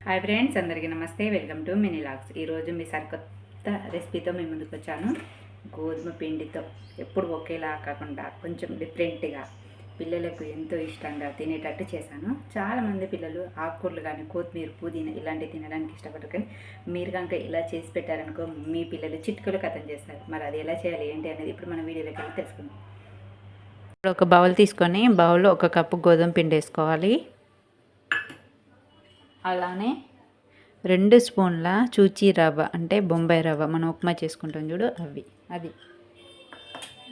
Hi friends, అందరికీ నమస్తే. Welcome to mini logs. ఈరోజు మీ సరికొత్త రెసిపీతో మీ ముందుకు వచ్చాను. గోధుమ పిండితో ఎప్పుడు ఒకేలా కాకుండా కొంచెం డిఫరెంట్గా పిల్లలకు ఎంతో ఇష్టంగా తినేటట్టు చేశాను. చాలామంది పిల్లలు ఆకుకూరలు కానీ కొత్తిమీర, పుదీనా ఇలాంటివి తినడానికి ఇష్టపడరు. కానీ మీరు కనుక ఇలా చేసి పెట్టారనుకో మీ పిల్లలు చిటికలు కథం చేస్తారు. మరి అది ఎలా చేయాలి ఏంటి అనేది ఇప్పుడు మన వీడియోలోకి వెళ్ళి తెలుసుకుందాం. ఇప్పుడు ఒక బౌల్ తీసుకొని బౌల్లో 1 కప్పు గోధుమ పిండి వేసుకోవాలి. అలానే 2 స్పూన్ల చూచి రవ్వ అంటే బొంబాయి రవ్వ మనం ఉప్మా చేసుకుంటాం చూడు అది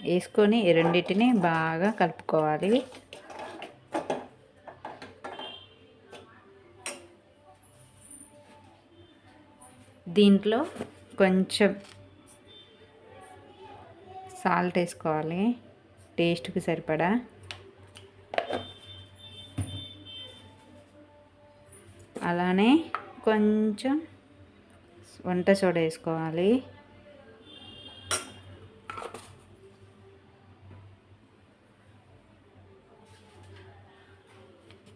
వేసుకొని రెండింటిని బాగా కలుపుకోవాలి. దీంట్లో కొంచెం సాల్ట్ వేసుకోవాలి టేస్ట్కి సరిపడా. అలానే కొంచెం వంట సోడా వేసుకోవాలి.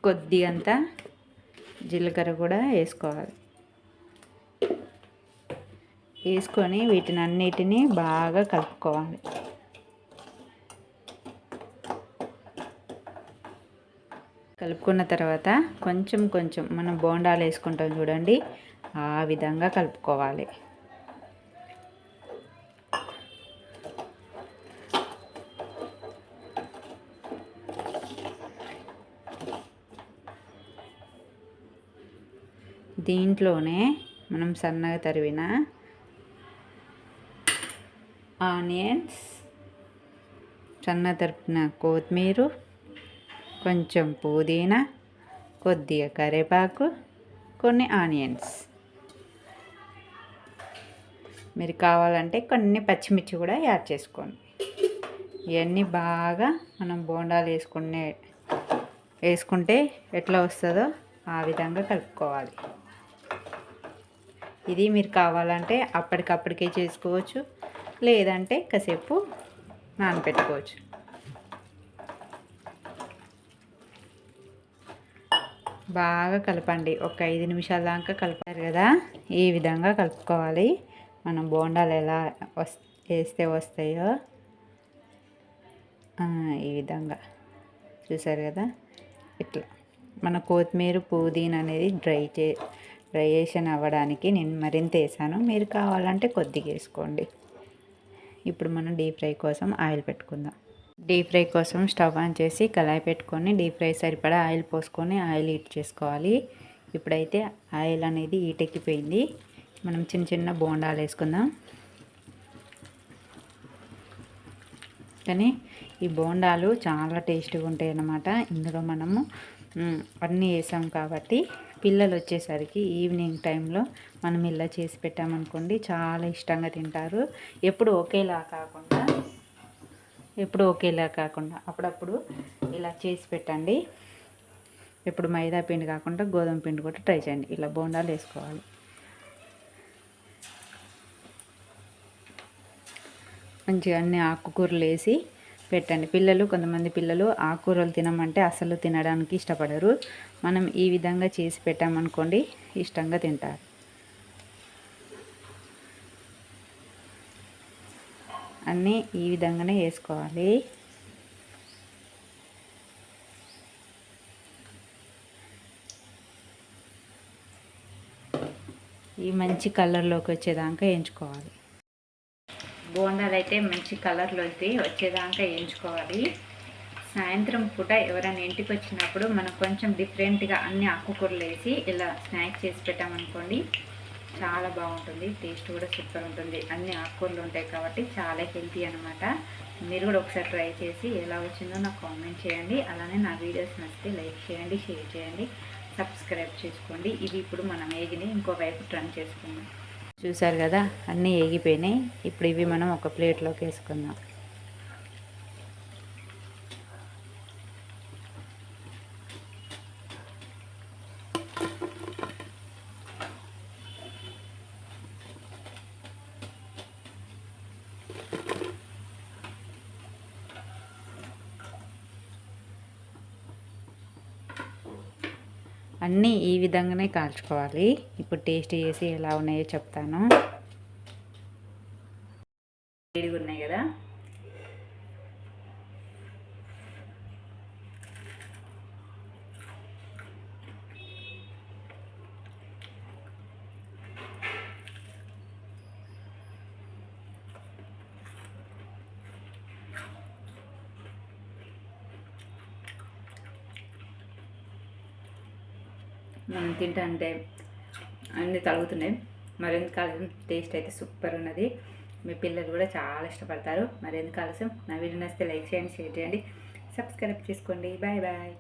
కొద్దిగంత జీలకర్ర కూడా వేసుకోవాలి. వేసుకొని వీటిని అన్నిటినీ బాగా కలుపుకోవాలి. కలుపుకున్న తర్వాత కొంచెం కొంచెం మనం బోండాలు వేసుకుంటాం చూడండి, ఆ విధంగా కలుపుకోవాలి. దీంట్లోనే మనం సన్నగా తరిగిన ఆనియన్స్, సన్నగా తరిగిన కొత్తిమీర, కొంచెం పుదీనా, కొద్దిగా కరివేపాకు, కొన్ని ఆనియన్స్, మీరు కావాలంటే కొన్ని పచ్చిమిర్చి కూడా యాడ్ చేసుకోండి. ఇవన్నీ బాగా మనం బోండాలు వేసుకుంటే ఎట్లా వస్తుందో ఆ విధంగా కలుపుకోవాలి. ఇది మీరు కావాలంటే అప్పటికప్పటికే చేసుకోవచ్చు, లేదంటే కాసేపు నానబెట్టుకోవచ్చు. బాగా కలపండి. ఒక 5 నిమిషాల దాకా కలిపారు కదా, ఈ విధంగా కలుపుకోవాలి. మనం బోండాలు ఎలా వేస్తే వస్తాయో ఈ విధంగా చూసారు కదా. ఇట్లా మన కొత్తిమీర పుదీనా అనేది డ్రైయేషన్ అవ్వడానికి నేను మరింత వేసాను. మీరు కావాలంటే కొద్దిగా వేసుకోండి. ఇప్పుడు మనం డీప్ ఫ్రై కోసం ఆయిల్ పెట్టుకుందాం. డీప్ ఫ్రై కోసం స్టవ్ ఆన్ చేసి కళాయి పెట్టుకొని డీప్ ఫ్రై సరిపడా ఆయిల్ పోసుకొని ఆయిల్ హీట్ చేసుకోవాలి. ఇప్పుడైతే ఆయిల్ అనేది హీట్ ఎక్కిపోయింది. మనం చిన్న చిన్న బోండాలు వేసుకుందాం. కానీ ఈ బోండాలు చాలా టేస్టీగా ఉంటాయి అన్నమాట. ఇందులో మనము అన్నీ వేసాం కాబట్టి పిల్లలు వచ్చేసరికి ఈవినింగ్ టైంలో మనం ఇలా చేసి పెట్టామనుకోండి చాలా ఇష్టంగా తింటారు. ఎప్పుడు ఒకేలా కాకుండా అప్పుడప్పుడు ఇలా చేసి పెట్టండి. ఇప్పుడు మైదా పిండి కాకుండా గోధుమ పిండి కూడా ట్రై చేయండి. ఇలా బోండాలు వేసుకోవాలి. మంచిగా అన్ని ఆకుకూరలు వేసి పెట్టండి. కొంతమంది పిల్లలు ఆకుకూరలు తినమంటే అసలు తినడానికి ఇష్టపడరు. మనం ఈ విధంగా చేసి పెట్టామనుకోండి ఇష్టంగా తింటారు. అన్నీ ఈ విధంగానే వేసుకోవాలి. ఈ మంచి కలర్లోకి వచ్చేదాకా వేయించుకోవాలి. బోండాలు అయితే మంచి కలర్లోకి వచ్చేదాకా వేయించుకోవాలి. సాయంత్రం పూట ఎవరైనా ఇంటికి వచ్చినప్పుడు మనం కొంచెం డిఫరెంట్గా అన్ని ఆకుకూరలు వేసి ఇలా స్నాక్స్ చేసి పెట్టామనుకోండి చాలా బాగుంటుంది. టేస్ట్ కూడా సూపర్ ఉంటుంది. అన్ని ఆకుకూరలు ఉంటాయి కాబట్టి చాలా హెల్తీ అనమాట. మీరు కూడా ఒకసారి ట్రై చేసి ఎలా వచ్చిందో నాకు కామెంట్ చేయండి. అలానే నా వీడియోస్ నచ్చితే లైక్ చేయండి, షేర్ చేయండి, సబ్స్క్రైబ్ చేసుకోండి. ఇవి ఇప్పుడు మనం ఏగిని ఇంకోవైపు టర్న్ చేసుకుందాం. చూసారు కదా, అన్నీ ఏగిపోయినాయి. ఇప్పుడు ఇవి మనం ఒక ప్లేట్లోకి వేసుకుందాం. అన్నీ ఈ విధంగానే కాల్చుకోవాలి. ఇప్పుడు టేస్ట్ చేసి ఎలా ఉన్నాయో చెప్తాను. వేడిగా ఉన్నాయి కదా, మనం తింటా అంటే అన్నీ తరుగుతున్నాయి. మరెందుకు ఆలస్యం, టేస్ట్ అయితే సూపర్ ఉన్నది. మీ పిల్లలు కూడా చాలా ఇష్టపడతారు. మరెందుకు ఆలస్యం, నా వీడియో నచ్చితే లైక్ చేయండి, షేర్ చేయండి, సబ్స్క్రైబ్ చేసుకోండి. Bye bye.